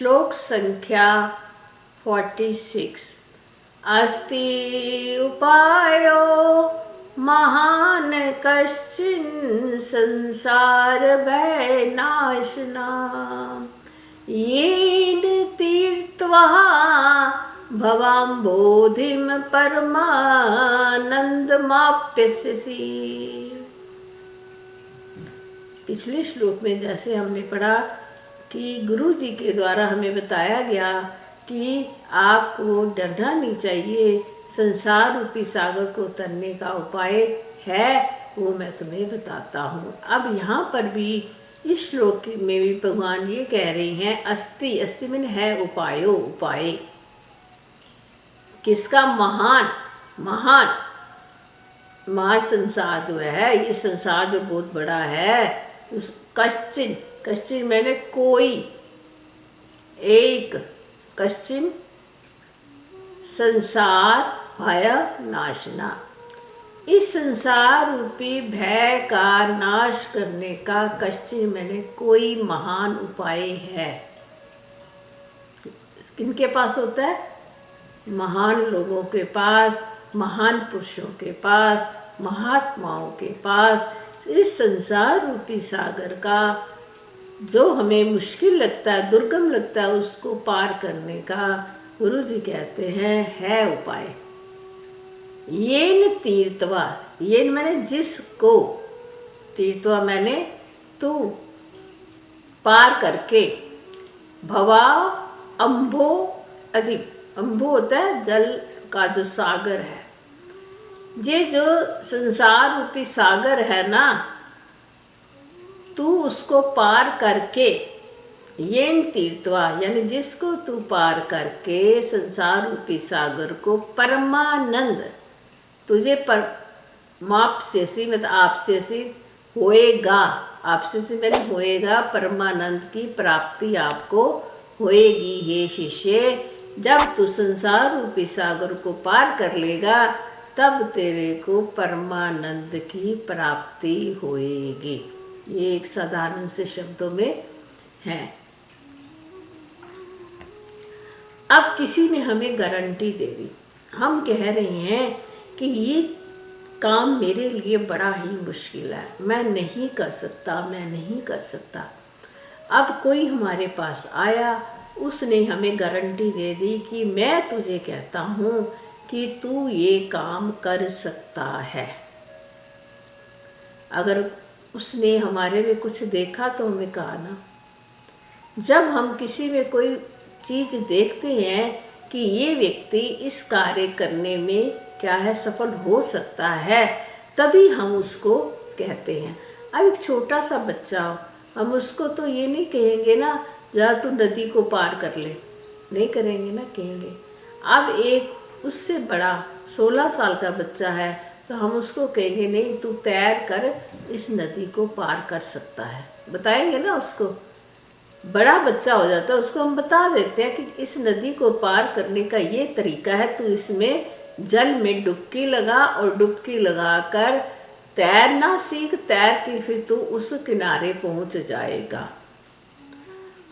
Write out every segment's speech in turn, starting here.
श्लोक संख्या 46। अस्ति उपायो महान कश्चिन संसार भयनाशना येन तीर्त्वा भवाम्बोधिं परमानंदमाप्स्यसि। पिछले श्लोक में जैसे हमने पढ़ा कि गुरु जी के द्वारा हमें बताया गया कि आपको डरना नहीं चाहिए, संसार रूपी सागर को उतरने का उपाय है, वो मैं तुम्हें बताता हूँ। अब यहाँ पर भी इस श्लोक में भी भगवान ये कह रहे हैं अस्ति, अस्ति में है उपायो, उपाय किसका? महान महान महान संसार जो है, ये संसार जो बहुत बड़ा है, उस कश्चिन, कश्चिन मैंने कोई, एक, कश्चिन संसार भय नाशना, इस संसार रूपी भय का नाश करने का कश्चिन मैंने कोई महान उपाय है। किनके पास होता है? महान लोगों के पास, महान पुरुषों के पास, महात्माओं के पास। इस संसार रूपी सागर का जो हमें मुश्किल लगता है, दुर्गम लगता है, उसको पार करने का गुरु जी कहते हैं है उपाय। येन तीर्थवा, येन मैंने जिसको, तीर्थवा मैंने तू, पार करके, भवा अम्भो अधि, अम्भो होता है जल का जो सागर है, ये जो संसार रूपी सागर है ना, तू उसको पार करके, येन तीर्थवा यानी जिसको तू पार करके संसार रूपी सागर को परमानंद, तुझे माप्स्यसि मतलब आपस्यसि होएगा, आपस्यसि मैंने होएगा, परमानंद की प्राप्ति आपको होएगी हे शिष्य। जब तू संसार रूपी सागर को पार कर लेगा तब तेरे को परमानंद की प्राप्ति होएगी। ये एक साधारण से शब्दों में है। अब किसी ने हमें गारंटी दे दी, हम कह रहे हैं कि ये काम मेरे लिए बड़ा ही मुश्किल है, मैं नहीं कर सकता, मैं नहीं कर सकता। अब कोई हमारे पास आया, उसने हमें गारंटी दे दी कि मैं तुझे कहता हूँ कि तू ये काम कर सकता है। अगर उसने हमारे में कुछ देखा तो हमें कहा ना, जब हम किसी में कोई चीज़ देखते हैं कि ये व्यक्ति इस कार्य करने में क्या है सफल हो सकता है, तभी हम उसको कहते हैं। अब एक छोटा सा बच्चा हो, हम उसको तो ये नहीं कहेंगे ना जा तू नदी को पार कर ले, नहीं करेंगे ना, कहेंगे। अब एक उससे बड़ा 16 साल का बच्चा है तो हम उसको कहेंगे नहीं तू तैर कर इस नदी को पार कर सकता है, बताएंगे ना उसको। बड़ा बच्चा हो जाता है उसको हम बता देते हैं कि इस नदी को पार करने का ये तरीका है, तू इसमें जल में डुबकी लगा और डुबकी लगा कर तैरना सीख, तैर के फिर तू उस किनारे पहुंच जाएगा।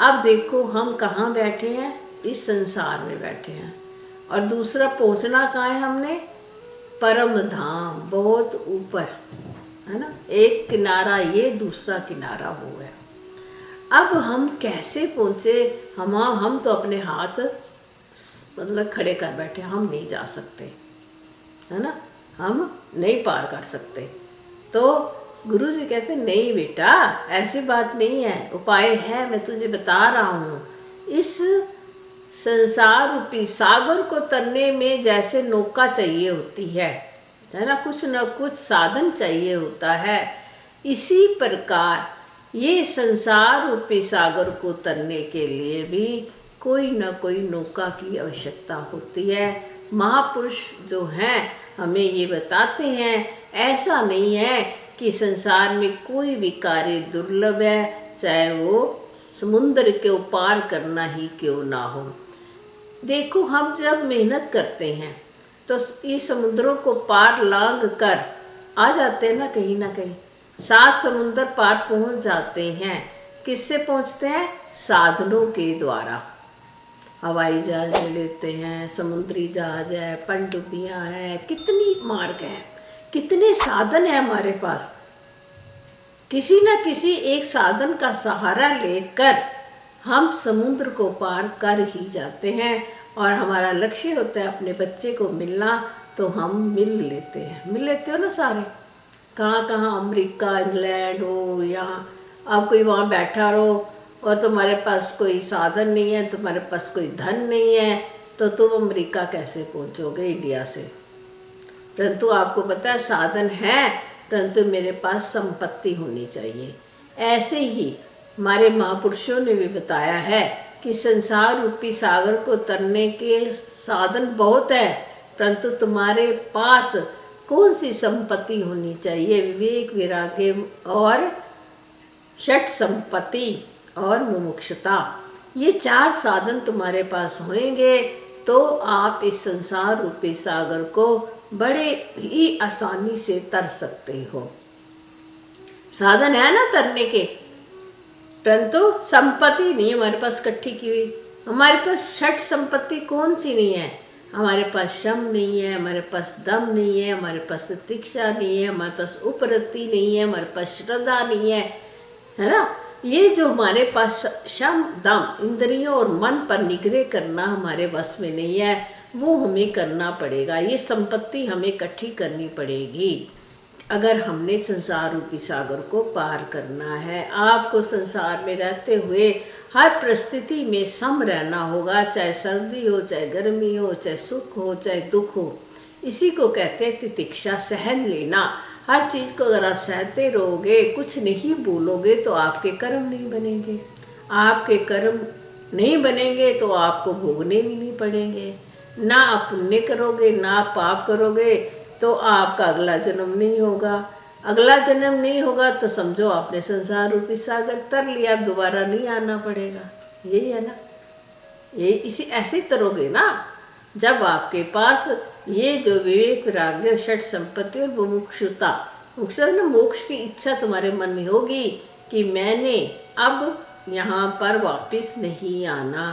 अब देखो हम कहाँ बैठे हैं? इस संसार में बैठे हैं, और दूसरा पहुंचना कहाँ है हमने? परम धाम, बहुत ऊपर है ना। एक किनारा ये, दूसरा किनारा वो है। अब हम कैसे पहुँचे? हम तो अपने हाथ मतलब खड़े कर बैठे, हम नहीं जा सकते है ना, हम नहीं पार कर सकते। तो गुरु जी कहते नहीं बेटा, ऐसी बात नहीं है, उपाय है, मैं तुझे बता रहा हूँ। इस संसार रूपी सागर को तरने में जैसे नौका चाहिए होती है ना, कुछ न कुछ साधन चाहिए होता है, इसी प्रकार ये संसार रूपी सागर को तरने के लिए भी कोई न कोई नौका की आवश्यकता होती है। महापुरुष जो हैं हमें ये बताते हैं ऐसा नहीं है कि संसार में कोई भी कार्य दुर्लभ है, चाहे वो समुद्र के पार करना ही क्यों ना हो। देखो हम जब मेहनत करते हैं तो ये समुद्रों को पार लांघ कर आ जाते हैं ना कहीं 7 समुद्र पार पहुंच जाते हैं। किससे पहुंचते हैं? साधनों के द्वारा। हवाई जहाज ले लेते हैं, समुद्री जहाज है, पनडुब्बियाँ हैं, कितनी मार्ग है, कितने साधन है हमारे पास। किसी न किसी एक साधन का सहारा लेकर हम समुद्र को पार कर ही जाते हैं। और हमारा लक्ष्य होता है अपने बच्चे को मिलना, तो हम मिल लेते हो ना सारे। कहाँ कहाँ, अमेरिका, इंग्लैंड हो, यहाँ आप कोई वहाँ बैठा रहो और तुम्हारे पास कोई साधन नहीं है, तुम्हारे पास कोई धन नहीं है, तो तुम अमेरिका कैसे पहुँचोगे इंडिया से। परंतु आपको पता है साधन है, परंतु मेरे पास संपत्ति होनी चाहिए। ऐसे ही हमारे महापुरुषों ने भी बताया है कि संसार रूपी सागर को तरने के साधन बहुत है, परंतु तुम्हारे पास कौन सी संपत्ति होनी चाहिए। विवेक, वैराग्य और षट संपत्ति और मुमुक्षुता, ये 4 साधन तुम्हारे पास होंगे तो आप इस संसार रूपी सागर को बड़े ही आसानी से तर सकते हो। साधन है ना तरने के, परंतु संपत्ति नहीं हमारे पास इकट्ठी की हुई। हमारे पास षट संपत्ति कौन सी नहीं है। हमारे पास शम नहीं है, हमारे पास दम नहीं है, हमारे पास तितिक्षा नहीं है, हमारे पास उपरति नहीं है, हमारे पास श्रद्धा नहीं है ना। ये जो हमारे पास शम दम इंद्रियों और मन पर निग्रह करना हमारे बस में नहीं है, वो हमें करना पड़ेगा। ये संपत्ति हमें इकट्ठी करनी पड़ेगी अगर हमने संसार रूपी सागर को पार करना है। आपको संसार में रहते हुए हर परिस्थिति में सम रहना होगा, चाहे सर्दी हो, चाहे गर्मी हो, चाहे सुख हो, चाहे दुख हो। इसी को कहते हैं तितिक्षा, सहन लेना। हर चीज़ को अगर आप सहते रहोगे, कुछ नहीं बोलोगे, तो आपके कर्म नहीं बनेंगे। आपके कर्म नहीं बनेंगे तो आपको भोगने भी नहीं पड़ेंगे। ना आप पुण्य करोगे, ना आप पाप करोगे, तो आपका अगला जन्म नहीं होगा। अगला जन्म नहीं होगा तो समझो आपने संसार रूपी सागर तर लिया, दोबारा नहीं आना पड़ेगा। यही है ना, ये इसी ऐसे ही तरोगे ना जब आपके पास ये जो विवेक, वैराग्य, षट संपत्ति और मुमुक्षुता, मोक्ष की इच्छा तुम्हारे मन में होगी कि मैंने अब यहाँ पर वापस नहीं आना।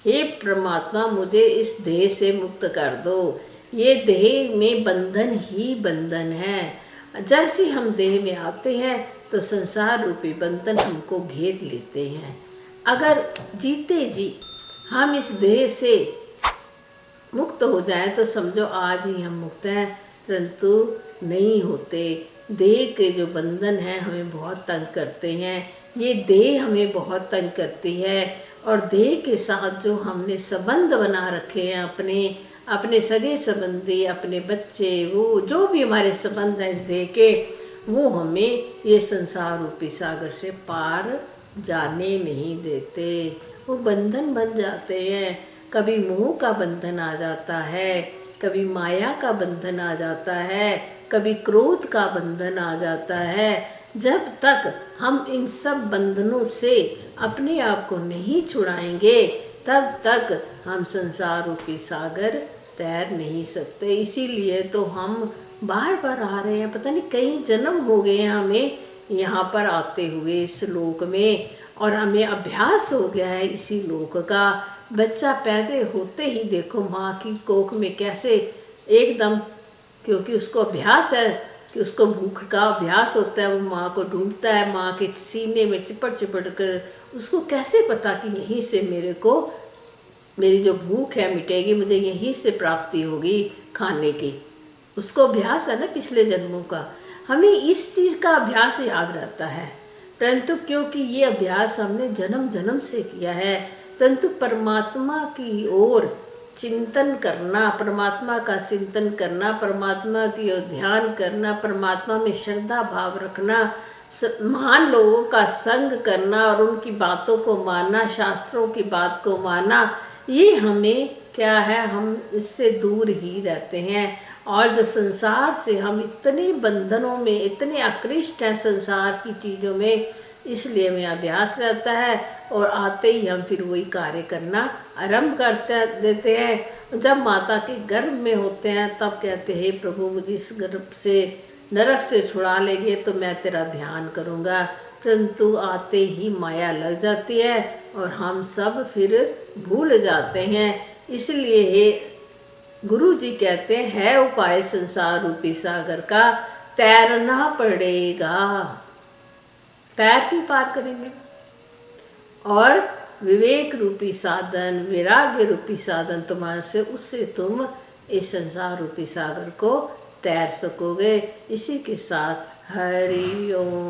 हे परमात्मा, मुझे इस देह से मुक्त कर दो। ये देह में बंधन ही बंधन है। जैसे हम देह में आते हैं तो संसार रूपी बंधन हमको घेर लेते हैं। अगर जीते जी हम इस देह से मुक्त हो जाएं तो समझो आज ही हम मुक्त हैं, परंतु नहीं होते। देह के जो बंधन हैं हमें बहुत तंग करते हैं। ये देह हमें बहुत तंग करती है, और देह के साथ जो हमने संबंध बना रखे हैं, अपने सगे संबंधी, अपने बच्चे, वो जो भी हमारे संबंध हैं इस देह के, वो हमें ये संसार रूपी सागर से पार जाने नहीं देते। वो बंधन बन जाते हैं। कभी मोह का बंधन आ जाता है, कभी माया का बंधन आ जाता है, कभी क्रोध का बंधन आ जाता है। जब तक हम इन सब बंधनों से अपने आप को नहीं छुड़ाएंगे, तब तक हम संसार रूपी सागर तैर नहीं सकते। इसीलिए तो हम बार बार आ रहे हैं। पता नहीं कई जन्म हो गए हैं हमें यहाँ पर आते हुए इस लोक में, और हमें अभ्यास हो गया है इसी लोक का। बच्चा पैदा होते ही देखो माँ की कोख में कैसे एकदम, क्योंकि उसको अभ्यास है कि उसको भूख का अभ्यास होता है, वो माँ को ढूंढता है, माँ के सीने में चिपट चिपट कर। उसको कैसे पता कि यहीं से मेरी जो भूख है मिटेगी, मुझे यहीं से प्राप्ति होगी खाने की। उसको अभ्यास है ना पिछले जन्मों का। हमें इस चीज़ का अभ्यास याद रहता है, परंतु क्योंकि ये अभ्यास हमने जन्म जन्म से किया है, परंतु परमात्मा की ओर चिंतन करना, परमात्मा का चिंतन करना, परमात्मा की ओर ध्यान करना, परमात्मा में श्रद्धा भाव रखना, महान लोगों का संग करना और उनकी बातों को मानना, शास्त्रों की बात को मानना, ये हमें क्या है, हम इससे दूर ही रहते हैं। और जो संसार से हम इतने बंधनों में, इतने आकृष्ट हैं संसार की चीज़ों में, इसलिए हमें अभ्यास रहता है, और आते ही हम फिर वही कार्य करना आरंभ करते देते हैं। जब माता के गर्भ में होते हैं तब कहते हैं, हे प्रभु मुझे इस गर्भ से, नरक से छुड़ा लेंगे तो मैं तेरा ध्यान करूँगा। परंतु आते ही माया लग जाती है और हम सब फिर भूल जाते हैं। इसलिए गुरु जी कहते हैं, है उपाय संसार रूपी सागर का, तैरना पड़ेगा। तैर के पार करेंगे। और विवेक रूपी साधन, वैराग्य रूपी साधन तुम्हारे से, उससे तुम इस संसार रूपी सागर को तैर सकोगे। इसी के साथ हरि ओम।